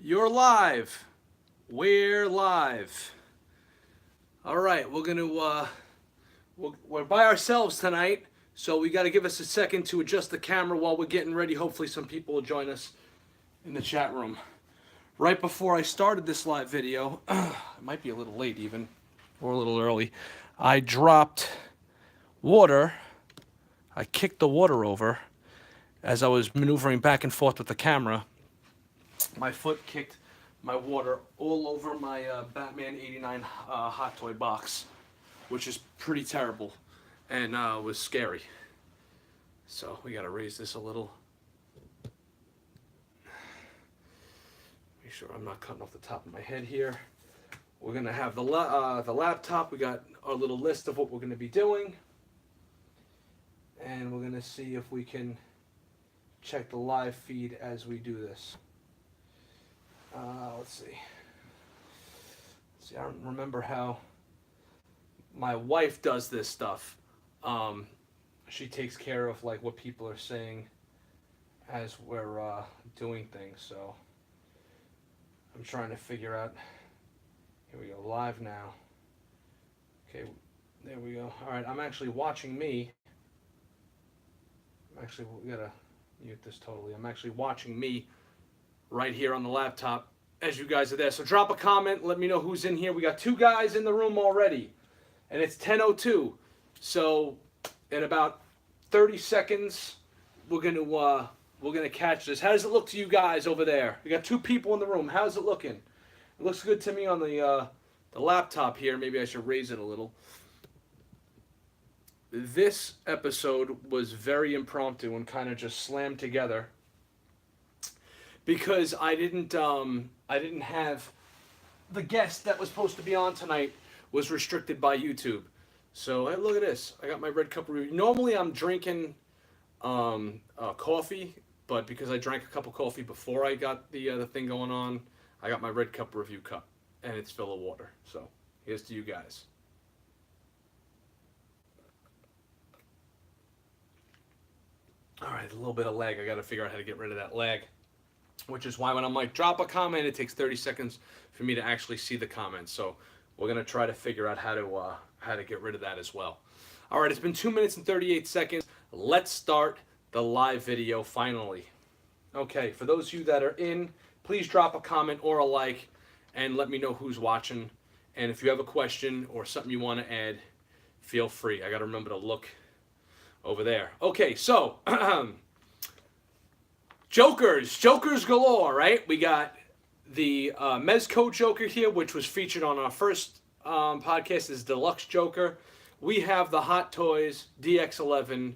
You're live. We're live. All right, we're by ourselves tonight, so we got to give us a second to adjust the camera while we're getting ready. Hopefully, some people will join us in the chat room. Right before I started this live video, it might be a little late even, or a little early. I dropped water. I kicked the water over as I was maneuvering back and forth with the camera. My foot kicked my water all over my Batman '89 hot toy box, which is pretty terrible and was scary. So we got to raise this a little. Make sure I'm not cutting off the top of my head here. We're gonna have the laptop. We got our little list of what we're gonna be doing, and we're gonna see if we can check the live feed as we do this. Let's see. I don't remember how my wife does this stuff. She takes care of like what people are saying as we're doing things. So I'm trying to figure out. Here we go, live now. Okay, there we go. All right, I'm actually watching me. We gotta mute this totally. I'm actually watching me right here on the laptop as you guys are there. So drop a comment, let me know who's in here. We got 2 guys in the room already, and it's 10:02. So in about 30 seconds, we're gonna catch this. How does it look to you guys over there? We got 2 people in the room. How's it looking? It looks good to me on the laptop here. Maybe I should raise it a little. This episode was very impromptu and kind of just slammed together, because I didn't have the guest that was supposed to be on tonight was restricted by YouTube. So hey, look at this. I got my red cup review. Normally I'm drinking coffee, but because I drank a cup of coffee before I got the thing going on, I got my red cup review cup, and it's full of water. So here's to you guys. All right, a little bit of lag. I got to figure out how to get rid of that lag, which is why when I'm like, drop a comment, it takes 30 seconds for me to actually see the comments. So we're going to try to figure out how to get rid of that as well. All right, it's been 2 minutes and 38 seconds. Let's start the live video finally. Okay, for those of you that are in, please drop a comment or a like and let me know who's watching. And if you have a question or something you want to add, feel free. I got to remember to look over there. Okay, so Jokers galore, right? We got the Mezco Joker here, which was featured on our first podcast as Deluxe Joker. We have the Hot Toys DX11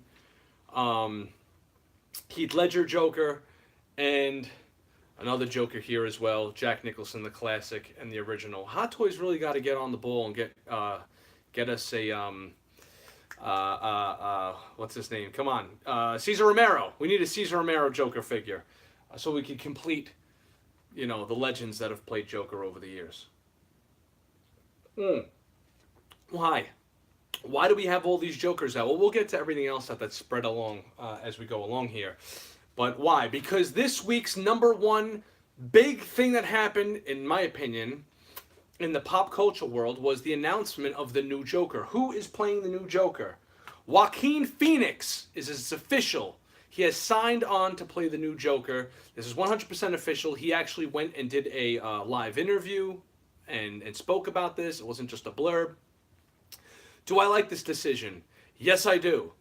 Heath Ledger Joker, and another Joker here as well, Jack Nicholson, the classic and the original. Hot Toys really got to get on the ball and get us a what's his name? Come on, Cesar Romero. We need a Cesar Romero Joker figure, so we can complete, the legends that have played Joker over the years. Why? Why do we have all these Jokers out? Well, we'll get to everything else that's spread along as we go along here. But why? Because this week's number one big thing that happened, in my opinion, in the pop culture world was the announcement of the new Joker. Who is playing the new Joker? Joaquin Phoenix it's official. He has signed on to play the new Joker. This is 100% official. He actually went and did a live interview and spoke about this. It wasn't just a blurb. Do I like this decision? Yes, I do.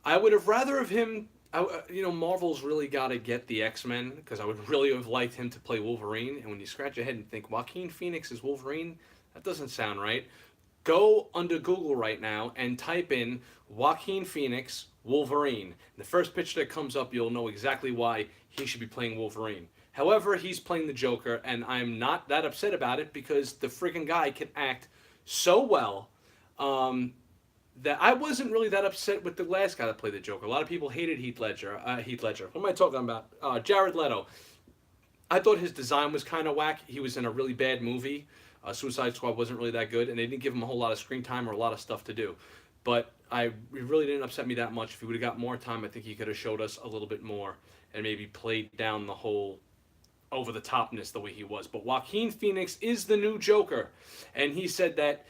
I would have rather of him. Marvel's really got to get the X-Men, because I would really have liked him to play Wolverine. And when you scratch your head and think Joaquin Phoenix is Wolverine, that doesn't sound right. Go under Google right now and type in Joaquin Phoenix Wolverine. The first picture that comes up, you'll know exactly why he should be playing Wolverine. However, he's playing the Joker, and I'm not that upset about it, because the freaking guy can act so well. That I wasn't really that upset with the last guy that played the Joker. A lot of people hated Heath Ledger. What am I talking about? Jared Leto. I thought his design was kind of whack. He was in a really bad movie. Suicide Squad wasn't really that good, and they didn't give him a whole lot of screen time or a lot of stuff to do. But it really didn't upset me that much. If he would have got more time, I think he could have showed us a little bit more and maybe played down the whole over the topness the way he was. But Joaquin Phoenix is the new Joker, and he said that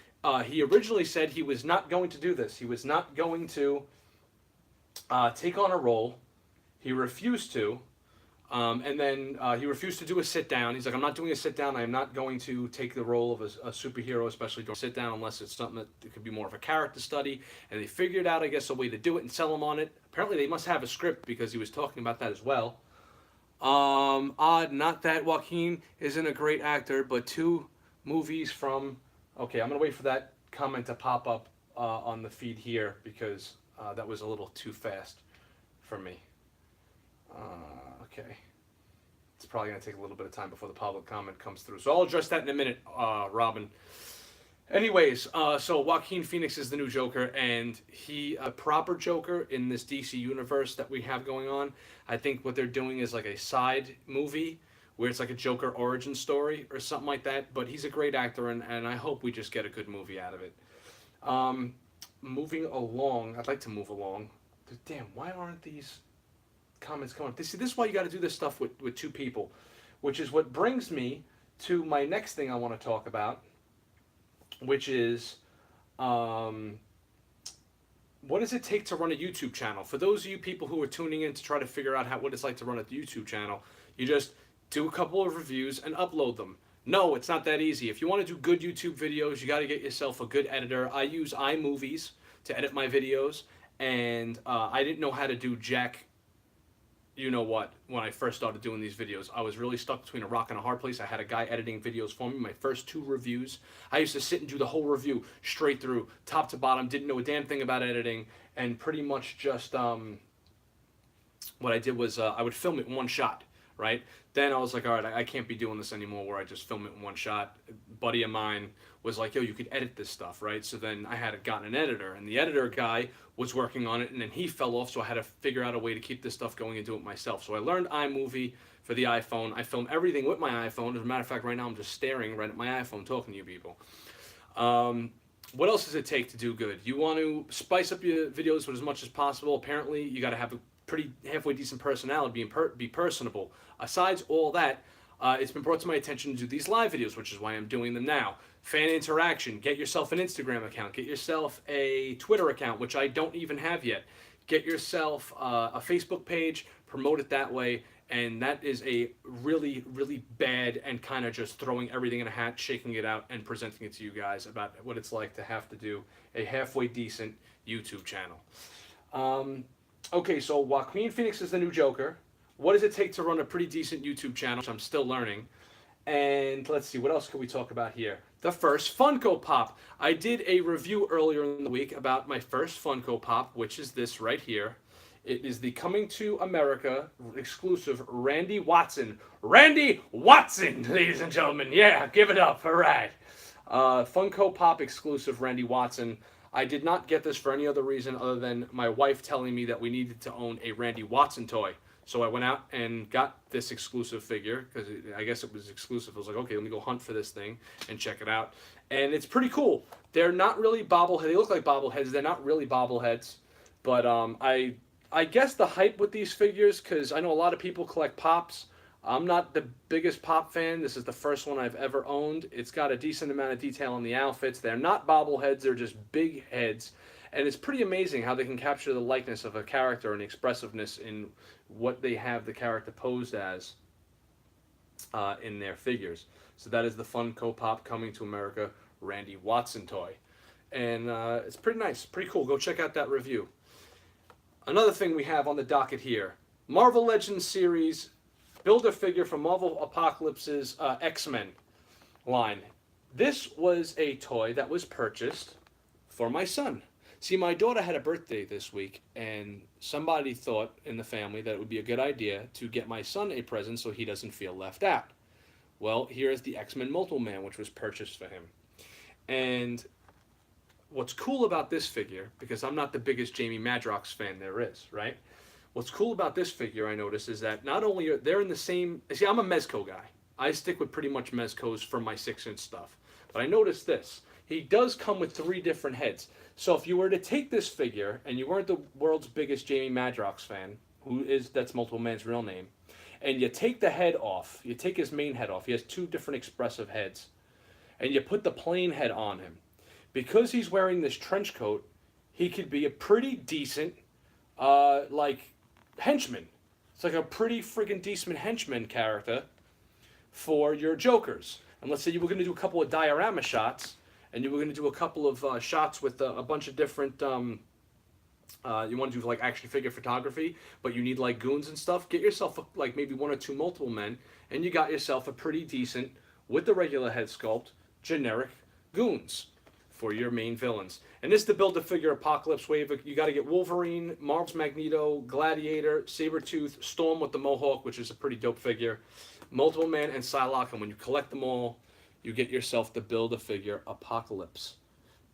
he originally said he was not going to do this. He was not going to take on a role. He refused to. And then he refused to do a sit down. He's like, I'm not doing a sit down. I'm not going to take the role of a superhero, especially during sit down, unless it's something that it could be more of a character study. And they figured out, I guess, a way to do it and sell him on it. Apparently, they must have a script because he was talking about that as well. Odd, not that Joaquin isn't a great actor, but 2 movies from. Okay, I'm gonna wait for that comment to pop up on the feed here because that was a little too fast for me. Okay. It's probably going to take a little bit of time before the public comment comes through. So I'll address that in a minute, Robin. Anyways, so Joaquin Phoenix is the new Joker, and he a proper Joker in this DC universe that we have going on. I think what they're doing is like a side movie where it's like a Joker origin story or something like that. But he's a great actor, and I hope we just get a good movie out of it. Moving along, I'd like to move along. Damn, why aren't these comments coming up? See, this is why you got to do this stuff with 2 people, which is what brings me to my next thing I want to talk about, which is what does it take to run a YouTube channel? For those of you people who are tuning in to try to figure out what it's like to run a YouTube channel, you just do a couple of reviews and upload them. No, it's not that easy. If you want to do good YouTube videos, you got to get yourself a good editor. I use iMovies to edit my videos, and I didn't know how to do jack you know what, when I first started doing these videos. I was really stuck between a rock and a hard place. I had a guy editing videos for me. My first 2 reviews, I used to sit and do the whole review straight through, top to bottom, didn't know a damn thing about editing, and pretty much just what I did was I would film it in one shot, right? Then I was like, all right, I can't be doing this anymore where I just film it in one shot. A buddy of mine was like, yo, you could edit this stuff, right? So then I had gotten an editor, and the editor guy was working on it, and then he fell off, so I had to figure out a way to keep this stuff going and do it myself. So I learned iMovie for the iPhone. I film everything with my iPhone. As a matter of fact, right now I'm just staring right at my iPhone talking to you people. What else does it take to do good? You want to spice up your videos with as much as possible. Apparently, you got to have a pretty halfway decent personality, be personable. Asides all that, it's been brought to my attention to do these live videos, which is why I'm doing them now. Fan interaction. Get yourself an Instagram account. Get yourself a Twitter account, which I don't even have yet. Get yourself a Facebook page. Promote it that way. And that is a really, really bad and kind of just throwing everything in a hat, shaking it out, and presenting it to you guys about what it's like to have to do a halfway decent YouTube channel. Okay, so Joaquin Phoenix is the new Joker. What does it take to run a pretty decent YouTube channel, which I'm still learning? And let's see, what else can we talk about here? The first Funko Pop. I did a review earlier in the week about my first Funko Pop, which is this right here. It is the Coming to America exclusive Randy Watson. Randy Watson, ladies and gentlemen. Yeah, give it up. All right. Funko Pop exclusive Randy Watson. I did not get this for any other reason other than my wife telling me that we needed to own a Randy Watson toy. So I went out and got this exclusive figure because I guess it was exclusive. I was like, okay, let me go hunt for this thing and check it out. And it's pretty cool. They're not really bobbleheads. They look like bobbleheads. They're not really bobbleheads. But I guess the hype with these figures, because I know a lot of people collect Pops. I'm not the biggest Pop fan. This is the first one I've ever owned. It's got a decent amount of detail on the outfits. They're not bobbleheads. They're just big heads. And it's pretty amazing how they can capture the likeness of a character and expressiveness in what they have the character posed as in their figures. So that is the Funko Pop Coming to America Randy Watson toy. And it's pretty nice, pretty cool. Go check out that review. Another thing we have on the docket here, Marvel Legends series, Build-A-Figure from Marvel Apocalypse's X-Men line. This was a toy that was purchased for my son. See, my daughter had a birthday this week, and somebody thought in the family that it would be a good idea to get my son a present so he doesn't feel left out. Well, here is the X-Men Multiple Man, which was purchased for him. And what's cool about this figure, because I'm not the biggest Jamie Madrox fan there is, right? What's cool about this figure, I noticed, is that not only are they're in the same... See, I'm a Mezco guy. I stick with pretty much Mezcos for my 6-inch stuff. But I noticed this. He does come with 3 different heads. So if you were to take this figure, and you weren't the world's biggest Jamie Madrox fan, that's Multiple Man's real name, and you take the head off. You take his main head off. He has two different expressive heads. And you put the plain head on him. Because he's wearing this trench coat, he could be a pretty decent, like, henchman. It's like a pretty friggin' decent henchman character for your Jokers. And let's say you were going to do a couple of diorama shots, and you were going to do a couple of shots with a bunch of different, you want to do like action figure photography, but you need like goons and stuff. Get yourself like maybe one or two multiple men, and you got yourself a pretty decent, with the regular head sculpt, generic goons for your main villains. And this is the Build-A-Figure Apocalypse Wave. You got to get Wolverine, Marvel's Magneto, Gladiator, Sabretooth, Storm with the Mohawk, which is a pretty dope figure, Multiple Man, and Psylocke. And when you collect them all, you get yourself the Build-A-Figure Apocalypse,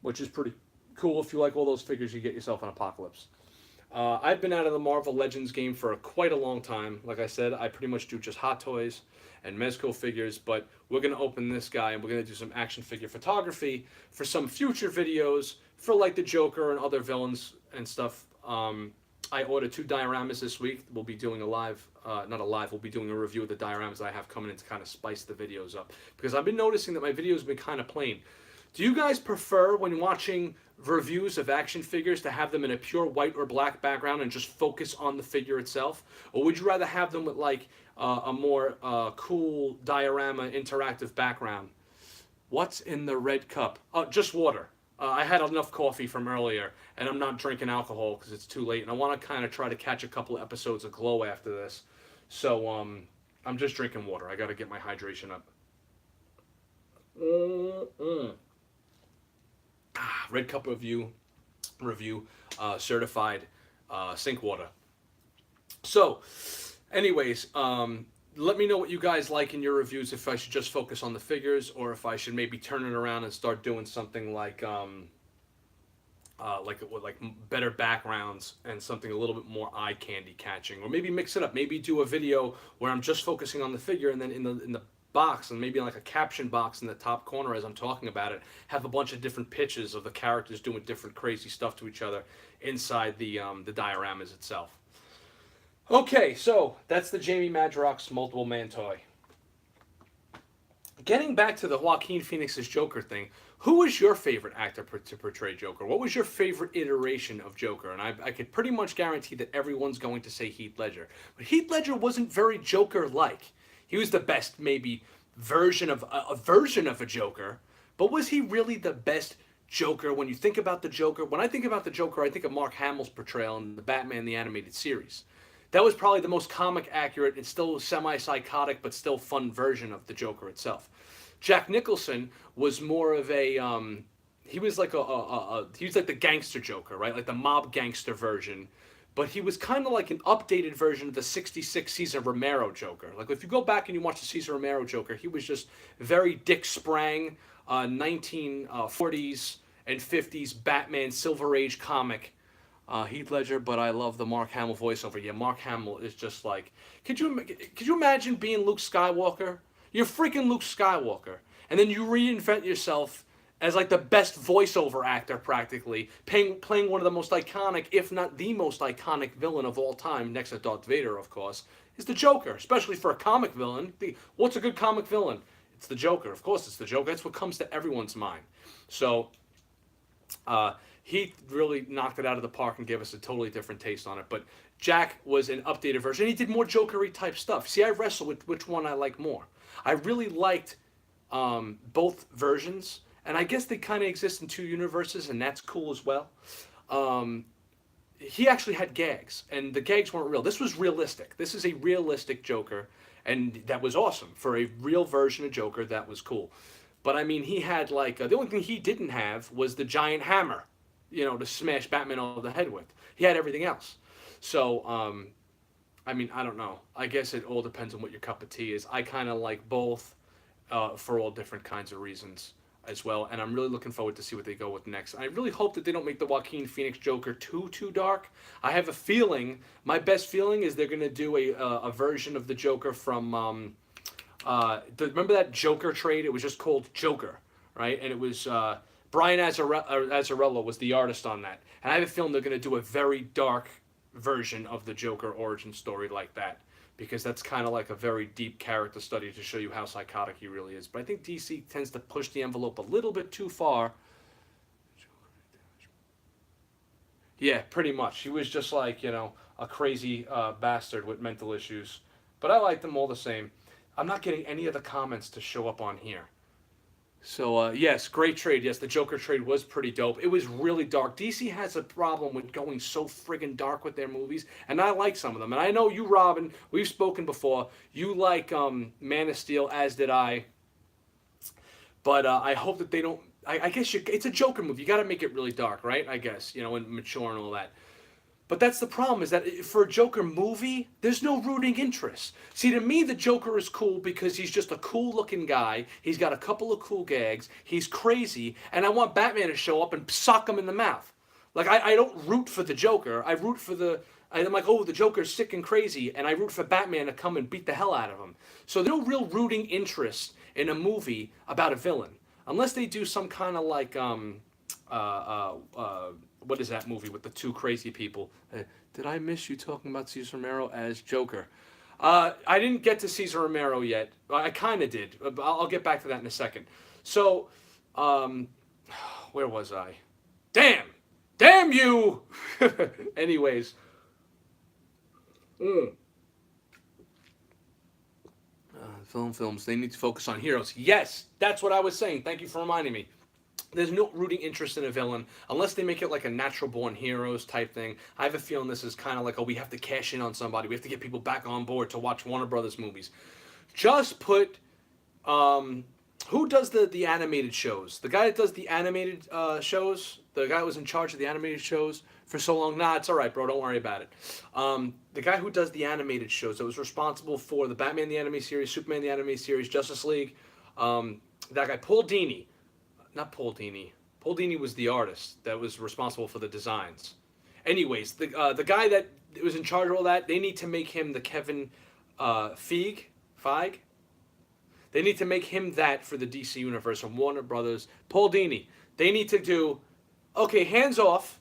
which is pretty cool. If you like all those figures, you get yourself an Apocalypse. I've been out of the Marvel Legends game for quite a long time. Like I said, I pretty much do just Hot Toys and Mezco figures, but we're going to open this guy and we're going to do some action figure photography for some future videos for like the Joker and other villains and stuff. I ordered 2 dioramas this week. We'll be doing a live, we'll be doing a review of the dioramas that I have coming in to kind of spice the videos up. Because I've been noticing that my videos have been kind of plain. Do you guys prefer, when watching reviews of action figures, to have them in a pure white or black background and just focus on the figure itself? Or would you rather have them with like a more cool diorama interactive background? What's in the red cup? Oh, just water. I had enough coffee from earlier, and I'm not drinking alcohol because it's too late, and I want to kind of try to catch a couple of episodes of Glow after this. So I'm just drinking water. I got to get my hydration up. Red Cup review, certified sink water. So, anyways, let me know what you guys like in your reviews, if I should just focus on the figures, or if I should maybe turn it around and start doing something like better backgrounds and something a little bit more eye candy catching, or maybe mix it up. Maybe do a video where I'm just focusing on the figure, and then in the box, and maybe like a caption box in the top corner as I'm talking about it, have a bunch of different pictures of the characters doing different crazy stuff to each other inside the dioramas itself. Okay, so that's the Jamie Madrox Multiple Man toy. Getting back to the Joaquin Phoenix's Joker thing, who was your favorite actor to portray Joker? What was your favorite iteration of Joker? And I could pretty much guarantee that everyone's going to say Heath Ledger. But Heath Ledger wasn't very Joker-like. He was the best, maybe, version of a Joker. But was he really the best Joker? When you think about the Joker, when I think about the Joker, I think of Mark Hamill's portrayal in the Batman the Animated Series. That was probably the most comic accurate and still semi-psychotic but still fun version of the Joker itself. Jack Nicholson was more of a he was like he was like the gangster Joker, right? Like the mob gangster version. But he was kind of like an updated version of the 66 Cesar Romero Joker. Like if you go back and you watch the Cesar Romero Joker, he was just very Dick Sprang 1940s and 50s Batman Silver Age comic. Heath Ledger, but I love the Mark Hamill voiceover. Yeah, Mark Hamill is just like, could you imagine being Luke Skywalker? You're freaking Luke Skywalker, and then you reinvent yourself as like the best voiceover actor practically, playing one of the most iconic, if not the most iconic villain of all time, next to Darth Vader, of course, is the Joker, especially for a comic villain. What's a good comic villain? It's the Joker. Of course it's the Joker. That's what comes to everyone's mind. So, he really knocked it out of the park and gave us a totally different taste on it. But Jack was an updated version. He did more Joker-y type stuff. See, I wrestle with which one I like more. I really liked both versions, and I guess they kind of exist in two universes, and that's cool as well. He actually had gags, and the gags weren't real. This was realistic. This is a realistic Joker, and that was awesome. For a real version of Joker, that was cool. But, I mean, he had, like, the only thing he didn't have was the giant hammer, you know, to smash Batman over the head with. He had everything else. So, I mean, I don't know. I guess it all depends on what your cup of tea is. I kind of like both for all different kinds of reasons as well. And I'm really looking forward to see what they go with next. I really hope that they don't make the Joaquin Phoenix Joker too dark. I have a feeling, my best feeling is they're going to do a version of the Joker from, remember that Joker trade? It was just called Joker, right? And it was Brian Azzarello was the artist on that. And I have a feeling they're going to do a very dark version of the Joker origin story like that, because that's kind of like a very deep character study to show you how psychotic he really is. But I think DC tends to push the envelope a little bit too far. Yeah, pretty much. He was just like, a crazy bastard with mental issues. But I liked them all the same. I'm not getting any of the comments to show up on here. So, yes, great trade. Yes, the Joker trade was pretty dope. It was really dark. DC has a problem with going so friggin' dark with their movies, and I like some of them. And I know you, Robin, we've spoken before. You like Man of Steel, as did I. But I hope that they don't... I guess it's a Joker movie. You got to make it really dark, right? I guess, and mature and all that. But that's the problem, is that for a Joker movie, there's no rooting interest. See, to me, the Joker is cool because he's just a cool-looking guy. He's got a couple of cool gags. He's crazy. And I want Batman to show up and sock him in the mouth. Like, I don't root for the Joker. I root for I'm like, oh, the Joker's sick and crazy. And I root for Batman to come and beat the hell out of him. So there's no real rooting interest in a movie about a villain. Unless they do some kind of like, what is that movie with the two crazy people? Did I miss you talking about Cesar Romero as Joker? I didn't get to Cesar Romero yet. I kind of did. I'll get back to that in a second. So, where was I? Damn you! Anyways. Films, they need to focus on heroes. Yes, that's what I was saying. Thank you for reminding me. There's no rooting interest in a villain unless they make it like a natural born heroes type thing. I have a feeling this is kind of like, we have to cash in on somebody. We have to get people back on board to watch Warner Brothers movies. Just put, who does the animated shows? The guy that does the animated shows, the guy who was in charge of the animated shows for so long. Nah, it's all right, bro. Don't worry about it. The guy who does the animated shows, that was responsible for the Batman the Anime Series, Superman the Anime Series, Justice League. That guy, Paul Dini. Not Paul Dini. Paul Dini was the artist that was responsible for the designs. Anyways, the guy that was in charge of all that, they need to make him the Kevin Feige. They need to make him that for the DC Universe and Warner Brothers. Paul Dini. They need to do, okay, hands off.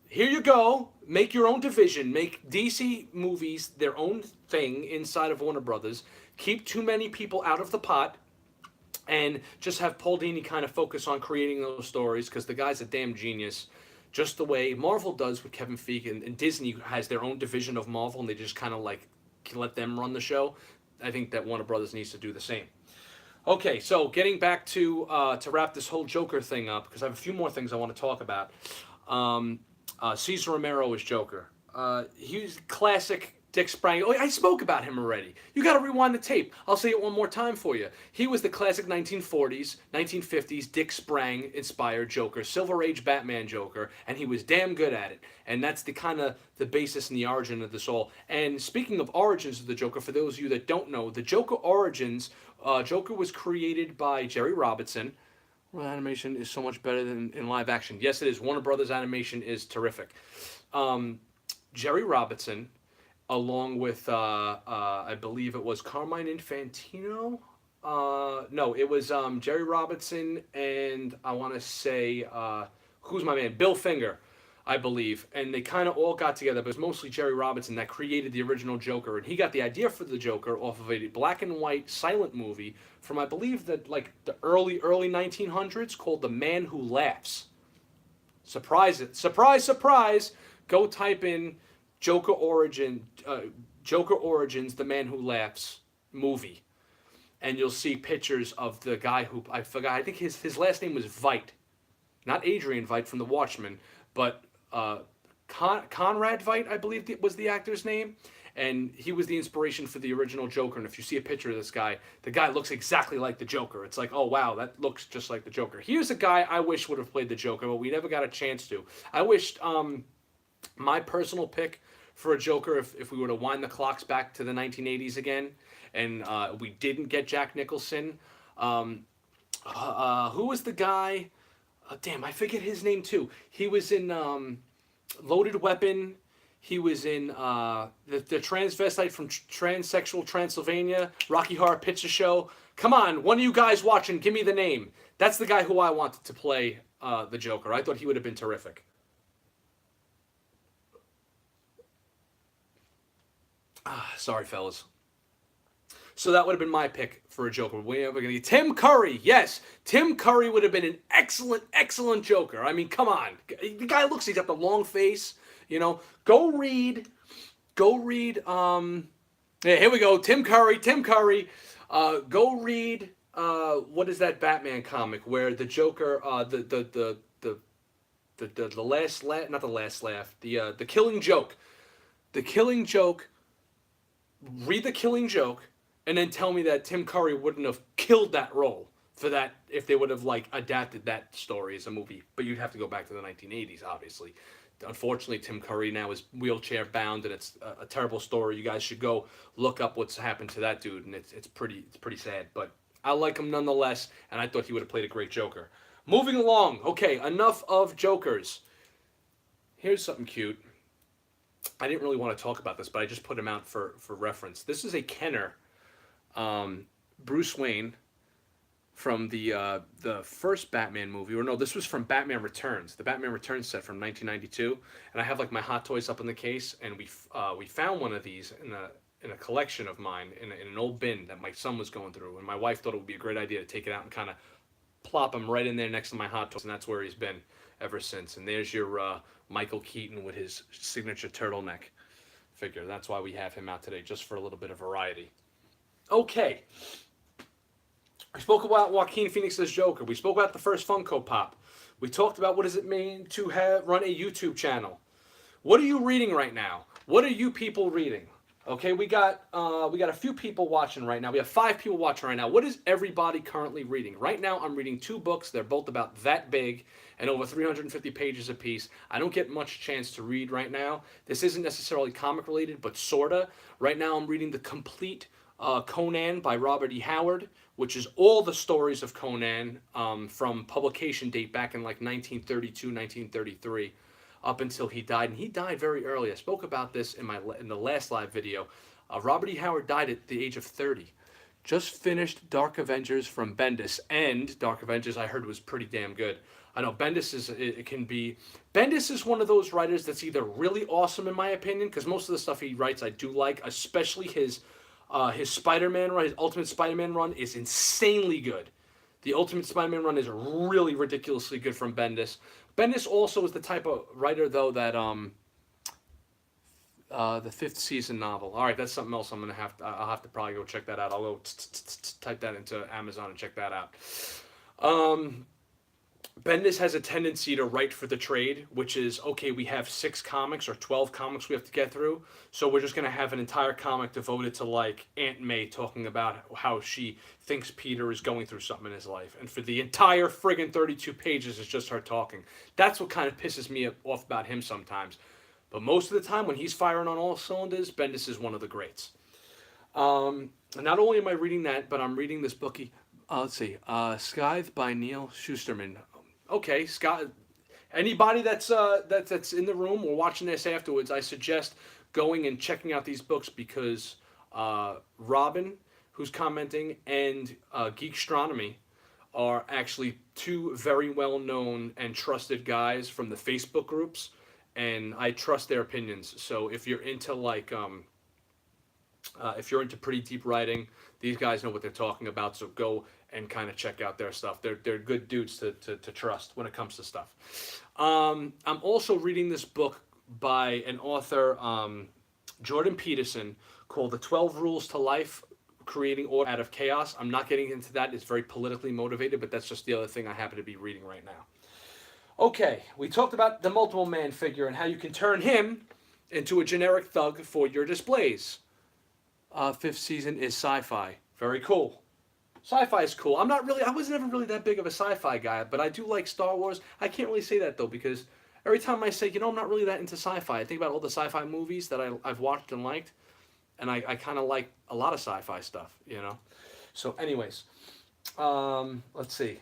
Here you go. Make your own division. Make DC movies their own thing inside of Warner Brothers. Keep too many people out of the pot. And just have Paul Dini kind of focus on creating those stories, because the guy's a damn genius. Just the way Marvel does with Kevin Feige, and Disney has their own division of Marvel, and they just kind of like let them run the show. I think that Warner Brothers needs to do the same. Okay, so getting back to wrap this whole Joker thing up, because I have a few more things I want to talk about. Cesar Romero is Joker. He's classic Dick Sprang. Oh, I spoke about him already. You got to rewind the tape. I'll say it one more time for you. He was the classic 1940s, 1950s Dick Sprang inspired Joker, Silver Age Batman Joker, and he was damn good at it. And that's the kind of the basis and the origin of this all. And speaking of origins of the Joker, for those of you that don't know, the Joker origins, Joker was created by Jerry Robinson. Well, animation is so much better than in live action. Yes, it is. Warner Brothers animation is terrific. Jerry Robinson, along with, I believe it was Carmine Infantino. No, it was Jerry Robinson and I want to say, who's my man? Bill Finger, I believe. And they kind of all got together, but it was mostly Jerry Robinson that created the original Joker. And he got the idea for the Joker off of a black and white silent movie from, I believe, the early 1900s called The Man Who Laughs. Surprise, surprise. Go type in Joker Origins, The Man Who Laughs movie. And you'll see pictures of the guy who, I forgot, I think his last name was Veidt. Not Adrian Veidt from The Watchmen, but Conrad Veidt, I believe was the actor's name. And he was the inspiration for the original Joker. And if you see a picture of this guy, the guy looks exactly like the Joker. It's like, oh, wow, that looks just like the Joker. Here's a guy I wish would have played the Joker, but we never got a chance to. I wished my personal pick for a Joker, if we were to wind the clocks back to the 1980s again, and we didn't get Jack Nicholson. Who was the guy? Damn, I forget his name too. He was in Loaded Weapon. He was in the transvestite from Transsexual Transylvania, Rocky Horror Picture Show. Come on, one of you guys watching, give me the name. That's the guy who I wanted to play the Joker. I thought he would have been terrific. Sorry, fellas. So that would have been my pick for a Joker. We're going to get Tim Curry. Yes, Tim Curry would have been an excellent, excellent Joker. I mean, come on. The guy looks, he's got the long face. You know, go read. Yeah, here we go. Tim Curry. Go read. What is that Batman comic where the Joker, the last laugh, not the last laugh, the Killing Joke. The Killing Joke. Read the Killing Joke, and then tell me that Tim Curry wouldn't have killed that role for that if they would have like adapted that story as a movie. But you'd have to go back to the 1980s, obviously. Unfortunately, Tim Curry now is wheelchair bound, and it's a terrible story. You guys should go look up what's happened to that dude, and it's pretty sad. But I like him nonetheless, and I thought he would have played a great Joker. Moving along. Okay, enough of Jokers. Here's something cute. I didn't really want to talk about this, but I just put him out for reference. This is a Kenner, Bruce Wayne, from the first Batman movie. Or no, this was from Batman Returns, the Batman Returns set from 1992. And I have like my Hot Toys up in the case, and we found one of these in a collection of mine in an old bin that my son was going through, and my wife thought it would be a great idea to take it out and kind of plop him right in there next to my Hot Toys, and that's where he's been ever since. And there's your Michael Keaton with his signature turtleneck figure. That's why we have him out today, just for a little bit of variety. Okay. We spoke about Joaquin Phoenix's Joker. We spoke about the first Funko Pop. We talked about what does it mean to run a YouTube channel. What are you reading right now? What are you people reading? Okay, we got a few people watching right now. We have 5 people watching right now. What is everybody currently reading? Right now, I'm reading 2 books. They're both about that big and over 350 pages apiece. I don't get much chance to read right now. This isn't necessarily comic related, but sorta. Right now, I'm reading the complete Conan by Robert E. Howard, which is all the stories of Conan from publication date back in like 1932, 1933. Up until he died, and he died very early. I spoke about this in the last live video. Robert E. Howard died at the age of 30. Just finished Dark Avengers from Bendis, and Dark Avengers I heard was pretty damn good. I know Bendis Bendis is one of those writers that's either really awesome in my opinion, because most of the stuff he writes I do like, especially his Spider-Man run, his Ultimate Spider-Man run is insanely good. The Ultimate Spider-Man run is really ridiculously good from Bendis. Bendis also is the type of writer, though, that the 5th season novel. All right, that's something else. I'll have to probably go check that out. I'll go type that into Amazon and check that out. Bendis has a tendency to write for the trade, which is, okay, we have 6 comics or 12 comics we have to get through, so we're just going to have an entire comic devoted to, like, Aunt May talking about how she thinks Peter is going through something in his life. And for the entire friggin' 32 pages, it's just her talking. That's what kind of pisses me off about him sometimes. But most of the time, when he's firing on all cylinders, Bendis is one of the greats. Not only am I reading that, but I'm reading this bookie. Let's see. Scythe by Neil Shusterman. Okay, Scott. Anybody that's in the room or watching this afterwards, I suggest going and checking out these books because Robin, who's commenting, and Geekstronomy are actually 2 very well-known and trusted guys from the Facebook groups, and I trust their opinions. So if you're into if you're into pretty deep writing, these guys know what they're talking about. So go and kind of check out their stuff. They're good dudes to trust when it comes to stuff. I'm also reading this book by an author, Jordan Peterson, called The 12 Rules to Life, Creating Order Out of Chaos. I'm not getting into that. It's very politically motivated, but that's just the other thing I happen to be reading right now. Okay, we talked about the multiple man figure and how you can turn him into a generic thug for your displays. 5th season is sci-fi. Very cool. Sci-fi is cool. I was never really that big of a sci-fi guy, but I do like Star Wars. I can't really say that, though, because every time I say, I'm not really that into sci-fi, I think about all the sci-fi movies that I've watched and liked, and I kind of like a lot of sci-fi stuff, So anyways, let's see.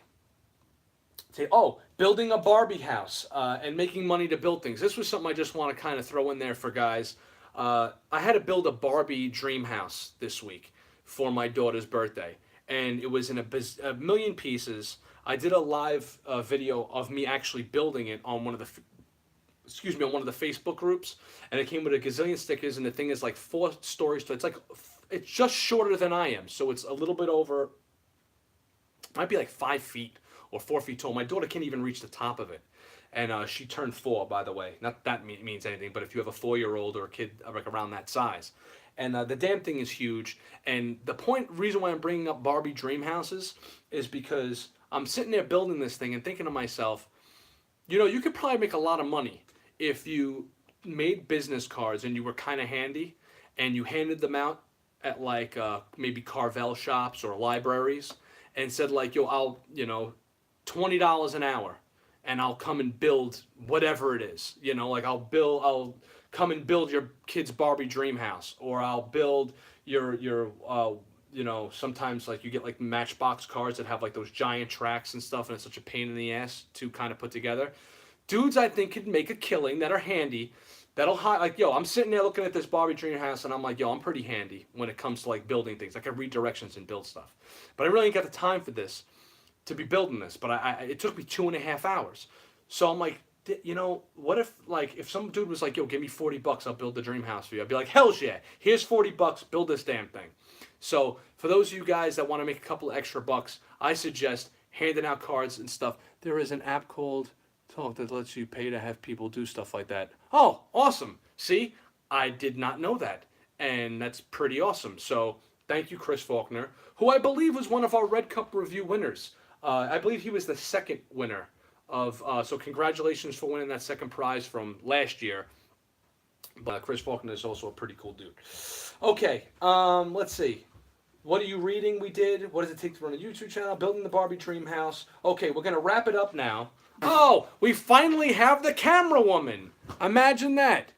Building a Barbie house and making money to build things. This was something I just want to kind of throw in there for guys. I had to build a Barbie dream house this week for my daughter's birthday. And it was in a million pieces. I did a live video of me actually building it on one of the excuse me, on one of the Facebook groups, and it came with a gazillion stickers, and the thing is like 4 stories. So it's just shorter than I am, so it's a little bit over. Might be like 5 feet or 4 feet tall. My daughter can't even reach the top of it, and she turned 4, by the way. Not that means anything, but if you have a 4-year-old or a kid like around that size, and the damn thing is huge. And the reason why I'm bringing up Barbie dream houses is because I'm sitting there building this thing and thinking to myself, you know, you could probably make a lot of money if you made business cards and you were kind of handy and you handed them out at like maybe Carvel shops or libraries and said like, yo, I'll, you know, $20 an hour and I'll come and build whatever it is. You know, like I'll come and build your kid's Barbie dream house, or I'll build your you know, sometimes like you get like Matchbox cards that have like those giant tracks and stuff, and it's such a pain in the ass to kind of put together. Dudes, I think, could make a killing that are handy. Like, yo, I'm sitting there looking at this Barbie dream house, and I'm like, yo, I'm pretty handy when it comes to like building things. I can read directions and build stuff, but I really ain't got the time for this to be building this. But it took me 2.5 hours. So I'm like, you know, what if some dude was like, yo, give me $40, I'll build the dream house for you. I'd be like, hell yeah, here's $40, build this damn thing. So for those of you guys that want to make a couple of extra bucks, I suggest handing out cards and stuff. There is an app called Talk that lets you pay to have people do stuff like that. Oh, awesome. See, I did not know that. And that's pretty awesome. So thank you, Chris Faulkner, who I believe was one of our Red Cup review winners. I believe he was the second winner of, so congratulations for winning that second prize from last year. But Chris Faulkner is also a pretty cool dude. Okay, let's see. What are you reading? We did. What does it take to run a YouTube channel? Building the Barbie dream house. Okay, we're going to wrap it up now. Oh, we finally have the camera woman. Imagine that.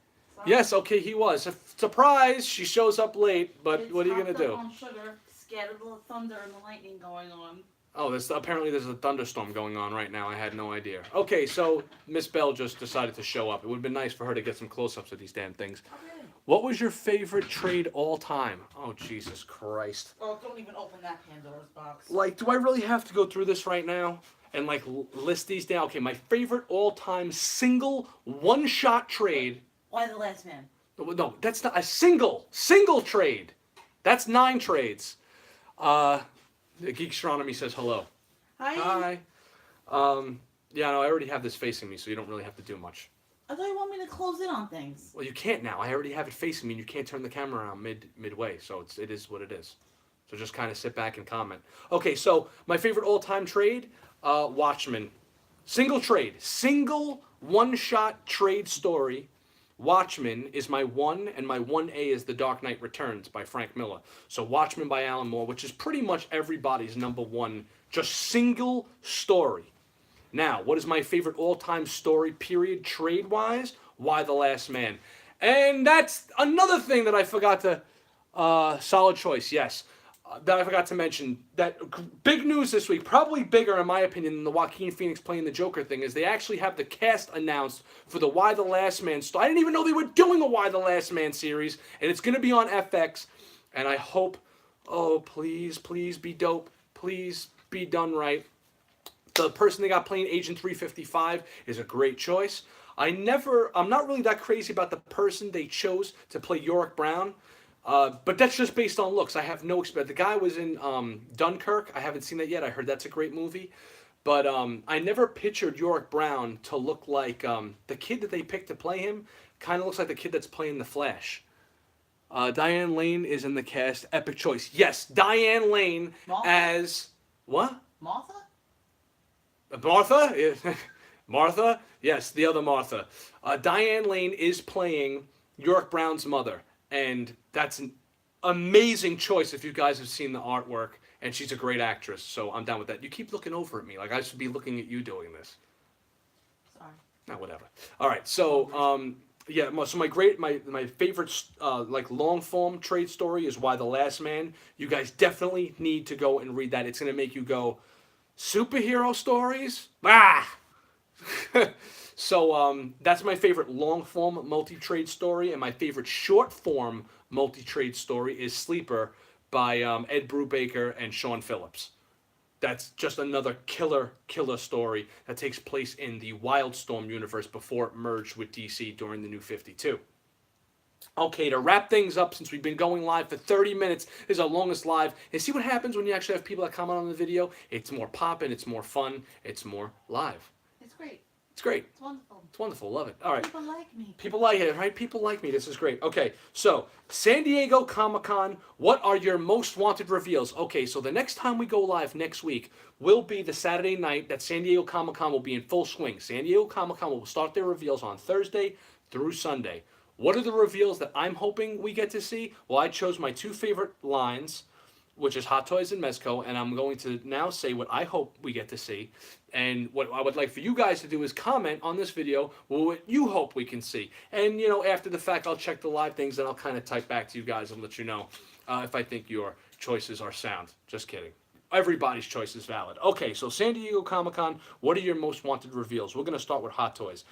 Yes, okay, he was. Surprise, she shows up late, but what are you going to do? On sugar, scared of the thunder and the lightning going on. Oh, apparently there's a thunderstorm going on right now. I had no idea. Okay, so Miss Bell just decided to show up. It would have been nice for her to get some close-ups of these damn things. Okay. What was your favorite trade all time? Oh, Jesus Christ. Oh, don't even open that Pandora's box. Like, do I really have to go through this right now? And, like, list these down? Okay, my favorite all-time single one-shot trade. Why the Last Man? No, that's not a single trade. That's 9 trades. Geekstronomy says hello. Hi. Yeah, no, I already have this facing me, so you don't really have to do much. I thought you want me to close in on things. Well, you can't now. I already have it facing me, and you can't turn the camera around midway, so it is what it is. So just kind of sit back and comment. Okay, so my favorite all-time trade, Watchmen. Single trade. Single one-shot trade story. Watchmen is my 1, and my 1A is The Dark Knight Returns by Frank Miller. So Watchmen by Alan Moore, which is pretty much everybody's number 1, just single story. Now, what is my favorite all-time story, period, trade-wise? Why the Last Man. And that's another thing that I forgot to, solid choice, yes. That I forgot to mention, that big news this week, probably bigger in my opinion than the Joaquin Phoenix playing the Joker thing, is they actually have the cast announced for the Why the Last Man story. I didn't even know they were doing a Why the Last Man series, and it's going to be on FX, and I hope, oh, please be dope. Please be done right. The person they got playing Agent 355 is a great choice. I'm not really that crazy about the person they chose to play Yorick Brown. But that's just based on looks. I have no experience. The guy was in Dunkirk. I haven't seen that yet. I heard that's a great movie. But I never pictured Yorick Brown to look like the kid that they picked to play him. Kind of looks like the kid that's playing The Flash. Diane Lane is in the cast. Epic choice. Yes, Diane Lane as... What? Martha? Martha? Martha? Yes, the other Martha. Diane Lane is playing Yorick Brown's mother. And that's an amazing choice if you guys have seen the artwork. And she's a great actress, so I'm down with that. You keep looking over at me like I should be looking at you doing this. Sorry. Not whatever. All right, so yeah. So my favorite like long form trade story is Why the Last Man. You guys definitely need to go and read that. It's gonna make you go, superhero stories? Ah. So that's my favorite long-form multi-trade story, and my favorite short-form multi-trade story is Sleeper by Ed Brubaker and Sean Phillips. That's just another killer story that takes place in the Wildstorm universe before it merged with DC during the New 52. Okay, to wrap things up, since we've been going live for 30 minutes, this is our longest live, and see what happens when you actually have people that comment on the video. It's more poppin', it's more fun, it's more live. It's great. It's great. It's wonderful. It's wonderful. Love it. All right. People like me. People like it, right? People like me. This is great. Okay, so San Diego Comic-Con, what are your most wanted reveals? Okay, so the next time we go live next week will be the Saturday night that San Diego Comic-Con will be in full swing. San Diego Comic-Con will start their reveals on Thursday through Sunday. What are the reveals that I'm hoping we get to see? Well, I chose my two favorite lines, which is Hot Toys and Mezco, and I'm going to now say what I hope we get to see. And what I would like for you guys to do is comment on this video what you hope we can see. And, after the fact, I'll check the live things, and I'll kind of type back to you guys and let you know if I think your choices are sound. Just kidding. Everybody's choice is valid. Okay, so San Diego Comic-Con, what are your most wanted reveals? We're going to start with Hot Toys.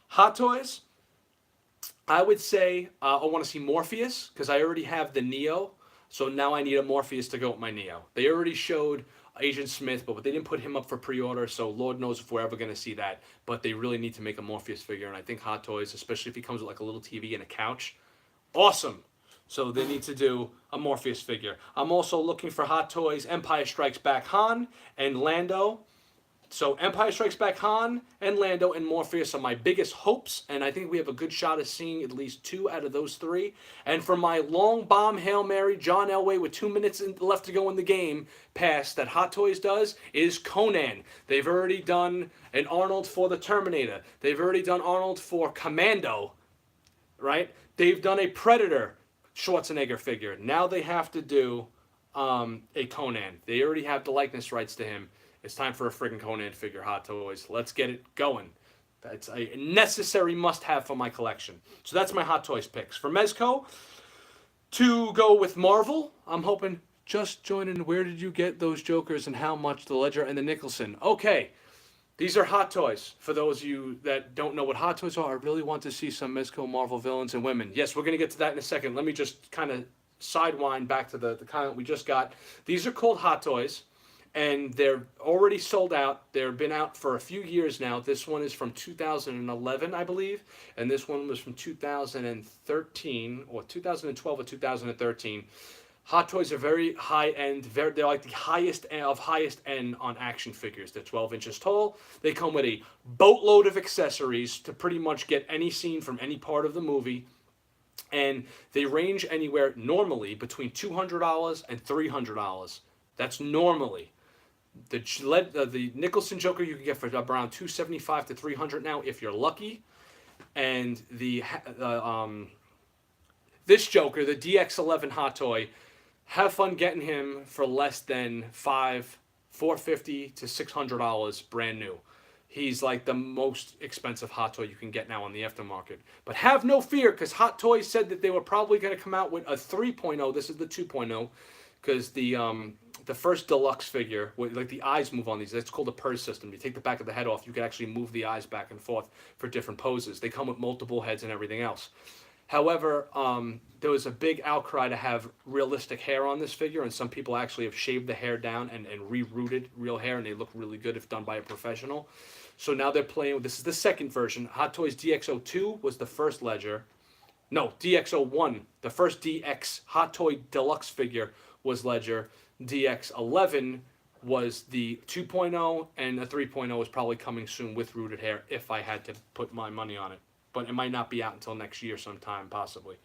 Hot Toys, I would say I want to see Morpheus, because I already have the Neo. So now I need a Morpheus to go with my Neo. They already showed Agent Smith, but they didn't put him up for pre-order, so Lord knows if we're ever going to see that. But they really need to make a Morpheus figure, and I think Hot Toys, especially if he comes with like a little TV and a couch, awesome. So they need to do a Morpheus figure. I'm also looking for Hot Toys, Empire Strikes Back Han and Lando. So Empire Strikes Back Han and Lando and Morpheus are my biggest hopes, and I think we have a good shot of seeing at least 2 out of those 3. And for my long bomb Hail Mary, John Elway with 2 minutes left to go in the game pass that Hot Toys does is Conan. They've already done an Arnold for the Terminator. They've already done Arnold for Commando, right? They've done a Predator Schwarzenegger figure. Now they have to do a Conan. They already have the likeness rights to him. It's time for a friggin' Conan figure, Hot Toys. Let's get it going. That's a necessary must-have for my collection. So that's my Hot Toys picks. For Mezco, to go with Marvel, I'm hoping, just join in, where did you get those Jokers and how much, the Ledger and the Nicholson? Okay, these are Hot Toys. For those of you that don't know what Hot Toys are, I really want to see some Mezco Marvel villains and women. Yes, we're going to get to that in a second. Let me just kind of sidewind back to the comment we just got. These are called Hot Toys. And they're already sold out. They've been out for a few years now. This one is from 2011, I believe. And this one was from 2013, or 2012 or 2013. Hot Toys are very high-end. They're like the highest end on action figures. They're 12 inches tall. They come with a boatload of accessories to pretty much get any scene from any part of the movie. And they range anywhere normally between $200 and $300. That's normally. The Nicholson Joker you can get for around $275 to $300 now if you're lucky, and this Joker, the DX11 Hot Toy, have fun getting him for less than $450 to $600 brand new. He's like the most expensive Hot Toy you can get now on the aftermarket. But have no fear, because Hot Toys said that they were probably going to come out with a 3.0. This is the 2.0, because the first deluxe figure, like the eyes move on these, that's called a purse system. You take the back of the head off, you can actually move the eyes back and forth for different poses. They come with multiple heads and everything else. However, there was a big outcry to have realistic hair on this figure, and some people actually have shaved the hair down and rerouted real hair, and they look really good if done by a professional. So now they're playing with, this is the second version. Hot Toys DX02 was the first Ledger. No, DX01, the first DX Hot Toy Deluxe figure was Ledger. DX11 was the 2.0, and the 3.0 is probably coming soon with rooted hair if I had to put my money on it. But it might not be out until next year sometime, possibly.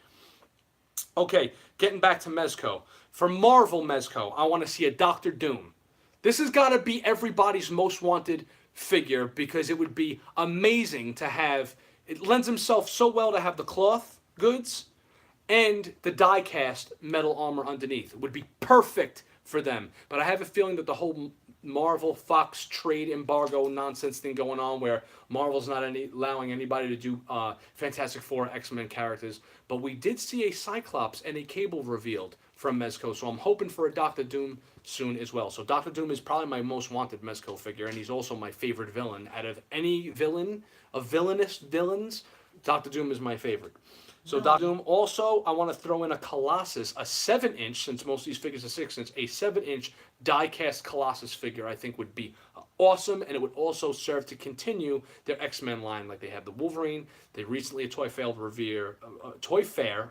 Okay, getting back to Mezco. For Marvel Mezco, I want to see a Doctor Doom. This has got to be everybody's most wanted figure, because it would be amazing to have, it lends himself so well to have the cloth goods and the die-cast metal armor underneath. It would be perfect for them. But I have a feeling that the whole Marvel Fox trade embargo nonsense thing going on, where Marvel's not allowing anybody to do Fantastic Four, X-Men characters. But we did see a Cyclops and a Cable revealed from Mezco, so I'm hoping for a Doctor Doom soon as well. So Doctor Doom is probably my most wanted Mezco figure, and he's also my favorite villain. Out of any villain, of villainous villains, Doctor Doom is my favorite. So Really? Doctor Doom. Also, I want to throw in a Colossus, a 7-inch, since most of these figures are 6-inch, a 7-inch die-cast Colossus figure. I think would be awesome, and it would also serve to continue their X-Men line, like they have the Wolverine. They recently at Toy Fair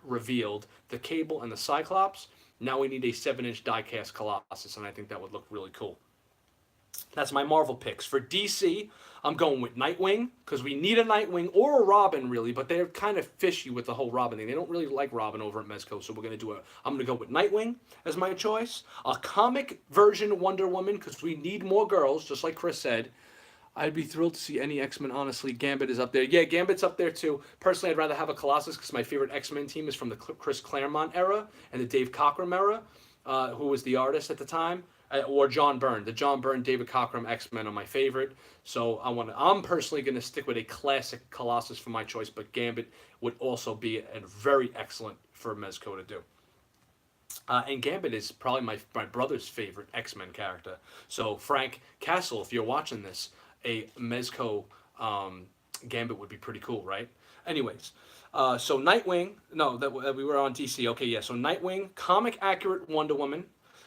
revealed the Cable and the Cyclops. Now we need a 7-inch die-cast Colossus, and I think that would look really cool. That's my Marvel picks. For DC, I'm going with Nightwing, because we need a Nightwing or a Robin, really, but they're kind of fishy with the whole Robin thing. They don't really like Robin over at Mezco, so I'm going to go with Nightwing as my choice. A comic version Wonder Woman, because we need more girls, just like Chris said. I'd be thrilled to see any X-Men, honestly. Gambit is up there. Yeah, Gambit's up there, too. Personally, I'd rather have a Colossus, because my favorite X-Men team is from the Chris Claremont era and the Dave Cockrum era, who was the artist at the time. Or John Byrne. The John Byrne, David Cockrum X-Men are my favorite. So I'm personally going to stick with a classic Colossus for my choice, but Gambit would also be a very excellent for Mezco to do. And Gambit is probably my brother's favorite X-Men character. So Frank Castle, if you're watching this, a Mezco Gambit would be pretty cool, right? Anyways, so Nightwing. No, that we were on DC. Okay, yeah. So Nightwing, comic accurate Wonder Woman,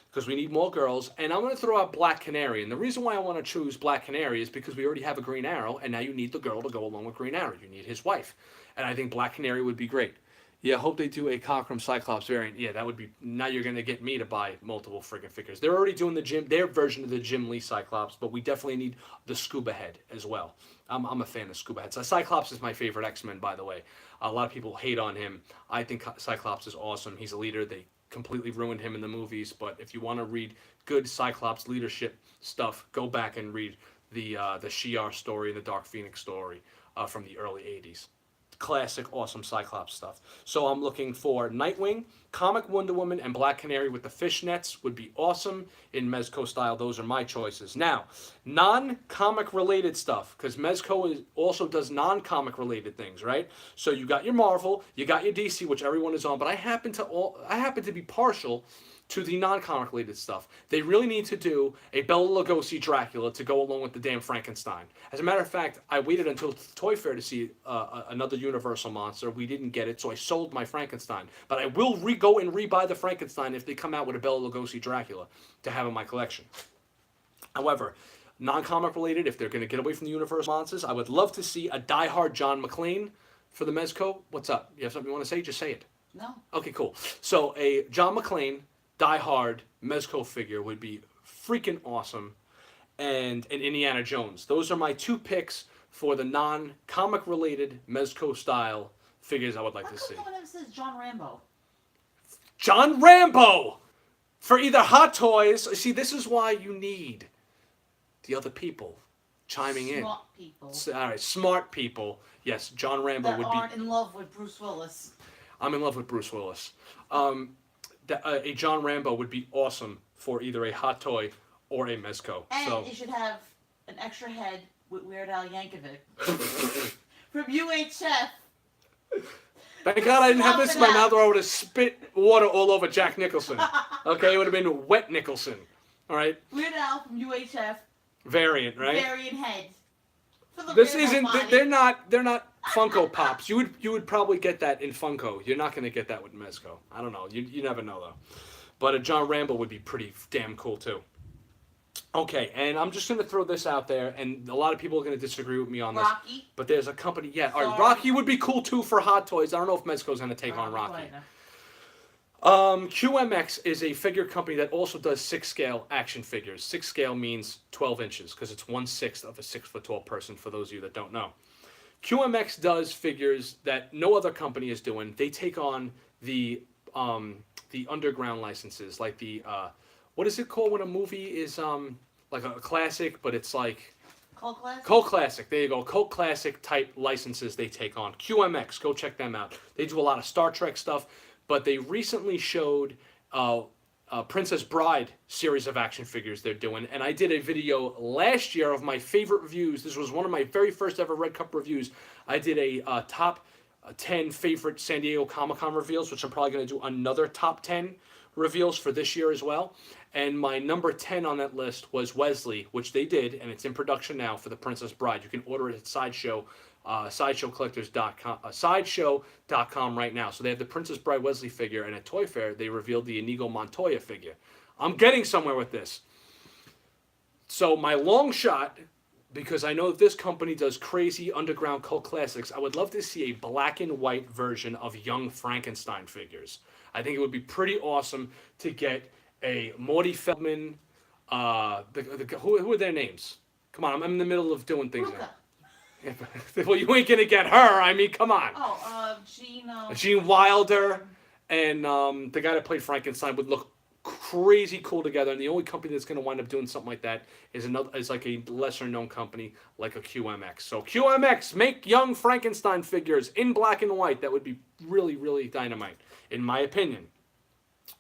because we need more girls, and I'm going to throw out Black Canary. And the reason why I want to choose Black Canary is because we already have a Green Arrow, and now you need the girl to go along with Green Arrow. You need his wife. And I think Black Canary would be great. Yeah, hope they do a Cockrum Cyclops variant. Yeah, that would be... Now you're going to get me to buy multiple friggin' figures. They're already doing their version of the Jim Lee Cyclops, but we definitely need the Scuba Head as well. I'm a fan of Scuba Head. So Cyclops is my favorite X-Men, by the way. A lot of people hate on him. I think Cyclops is awesome. He's a leader. They completely ruined him in the movies, but if you want to read good Cyclops leadership stuff, go back and read the Shi'ar story and the Dark Phoenix story from the early 80s. Classic, awesome Cyclops stuff. So I'm looking for Nightwing, comic Wonder Woman, and Black Canary with the fishnets would be awesome in Mezco style. Those are my choices. Now, non-comic related stuff, because Mezco also does non-comic related things, right? So you got your Marvel, you got your DC, which everyone is on, but I happen to be partial to the non-comic related stuff. They really need to do a Bela Lugosi Dracula to go along with the damn Frankenstein. As a matter of fact, I waited until Toy Fair to see another Universal monster. We didn't get it, so I sold my Frankenstein. But I will go and rebuy the Frankenstein if they come out with a Bela Lugosi Dracula to have in my collection. However, non-comic related, if they're going to get away from the Universal monsters, I would love to see a die-hard John McClane for the Mezco. What's up? You have something you want to say? Just say it. No. Okay, cool. So a John McClane die-hard Mezco figure would be freaking awesome, and an Indiana Jones. Those are my two picks for the non-comic related Mezco style figures I would like to see. How come no one ever says John Rambo? John Rambo! For either Hot Toys... See, this is why you need the other people chiming in. Smart people. All right, smart people. Yes, John Rambo That would aren't in love with Bruce Willis. I'm in love with Bruce Willis. A John Rambo would be awesome for either a Hot Toy or a Mezco. And it should have an extra head with Weird Al Yankovic. From UHF. Thank God I didn't have this in my mouth or I would have spit water all over Jack Nicholson. Okay, it would have been wet Nicholson. All right? Weird Al from UHF. Variant, right? Variant head. This isn't... They're not Funko Pops. You would probably get that in Funko. You're not going to get that with Mezco. I don't know. You never know, though. But a John Rambo would be pretty damn cool, too. Okay, and I'm just going to throw this out there, and a lot of people are going to disagree with me on this. Rocky. But there's a company... Yeah, all right, Rocky would be cool, too, for Hot Toys. I don't know if Mezco's going to take on Rocky. QMX is a figure company that also does 6-scale action figures. 6 scale means 12 inches, because it's 1/6 of a 6-foot-tall person, for those of you that don't know. QMX does figures that no other company is doing. They take on the underground licenses, like the what is it called when a movie is like a classic, but it's like Cult Classic? Cult Classic. There you go. Cult Classic type licenses they take on. QMX, go check them out. They do a lot of Star Trek stuff, but they recently showed Princess Bride series of action figures they're doing, and I did a video last year of my favorite reviews. This was one of my very first ever Red Cup reviews. I did a top 10 favorite San Diego Comic-Con reveals, which I'm probably going to do another top 10 reveals for this year as well. And my number 10 on that list was Wesley, which they did, and it's in production now for the Princess Bride. You can order it at sideshowcollectors.com right now. So they have the Princess Bride Wesley figure, and at Toy Fair they revealed the Inigo Montoya figure. I'm getting somewhere with this. So my long shot, because I know that this company does crazy underground cult classics, I would love to see a black and white version of Young Frankenstein figures. I think it would be pretty awesome to get a Morty Feldman. Who are their names? Come on, I'm in the middle of doing things now. Well, you ain't gonna get her. I mean, come on. Oh, Gene Wilder, and the guy that played Frankenstein would look crazy cool together. And the only company that's gonna wind up doing something like that is like a lesser known company like a QMX. So QMX, make Young Frankenstein figures in black and white. That would be really, really dynamite, in my opinion.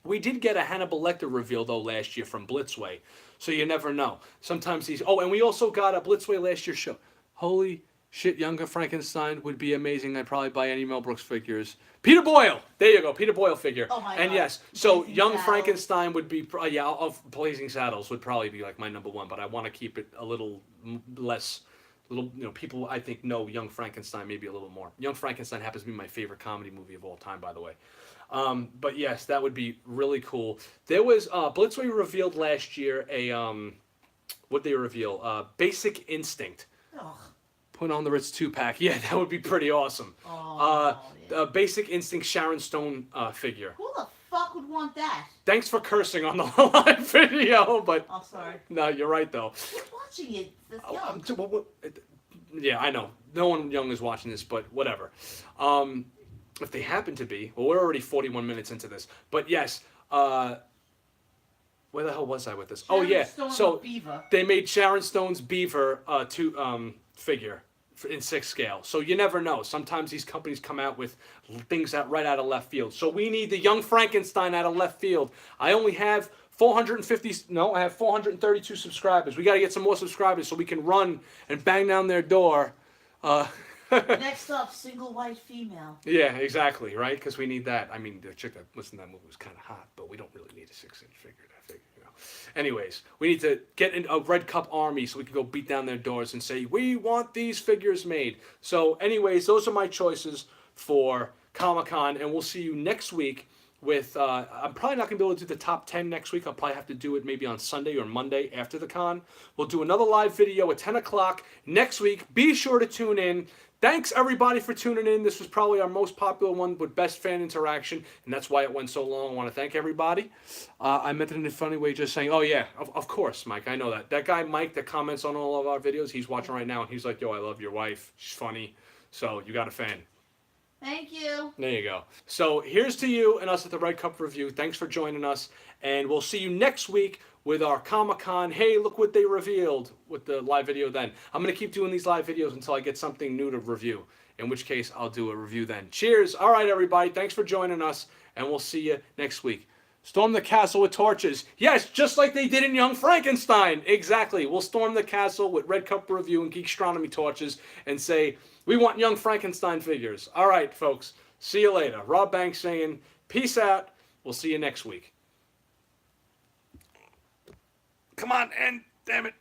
We did get a Hannibal Lecter reveal, though, last year from Blitzway. So you never know. Sometimes these... Oh, and we also got a Blitzway last year show. Holy shit, Younger Frankenstein would be amazing. I'd probably buy any Mel Brooks figures. Peter Boyle! There you go, Peter Boyle figure. Oh, my and God. yes, so Blazing Young Saddles. Frankenstein would be... of Blazing Saddles would probably be like my number one, but I want to keep it a little less... people I think know Young Frankenstein maybe a little more. Young Frankenstein happens to be my favorite comedy movie of all time, by the way. But yes, that would be really cool. There was Blitzway revealed last year a what they reveal? Basic Instinct. Ugh. Put on the Ritz 2-pack. Yeah, that would be pretty awesome. Oh, yeah. Basic Instinct Sharon Stone figure. Who the fuck would want that? Thanks for cursing on the live video, but I'm sorry. no, you're right though. Who's watching it? This Oh, young. Yeah, I know. No one young is watching this, but whatever. If they happen to be, well, we're already 41 minutes into this. But yes, where the hell was I with this? Sharon Oh yeah, Stone so Beaver. they made Sharon Stone's Beaver figure in 6 scale. So you never know. Sometimes these companies come out with things right out of left field. So we need the Young Frankenstein out of left field. I only have 432 subscribers. We got to get some more subscribers so we can run and bang down their door. Next up, single white female. Yeah, exactly, right? Because we need that. I mean, the chick that listened to that movie was kind of hot, but we don't really need a 6-inch figure. Anyways, we need to get in a Red Cup army so we can go beat down their doors and say, we want these figures made. So anyways, those are my choices for Comic-Con, and we'll see you next week with, I'm probably not going to be able to do the top 10 next week. I'll probably have to do it maybe on Sunday or Monday after the con. We'll do another live video at 10 o'clock next week. Be sure to tune in. Thanks, everybody, for tuning in. This was probably our most popular one with best fan interaction, and that's why it went so long. I want to thank everybody. I meant it in a funny way, just saying, oh, yeah, of course, Mike. I know that. That guy, Mike, that comments on all of our videos, he's watching right now, and he's like, yo, I love your wife. She's funny. So you got a fan. Thank you. There you go. So here's to you and us at the Red Cup Review. Thanks for joining us, and we'll see you next week with our Comic-Con, hey, look what they revealed, with the live video then. I'm going to keep doing these live videos until I get something new to review, in which case I'll do a review then. Cheers. All right, everybody. Thanks for joining us, and we'll see you next week. Storm the castle with torches. Yes, just like they did in Young Frankenstein. Exactly. We'll storm the castle with Red Cup Review and Geekstronomy torches and say, we want Young Frankenstein figures. All right, folks. See you later. Rob Banks saying, peace out. We'll see you next week. Come on, and damn it.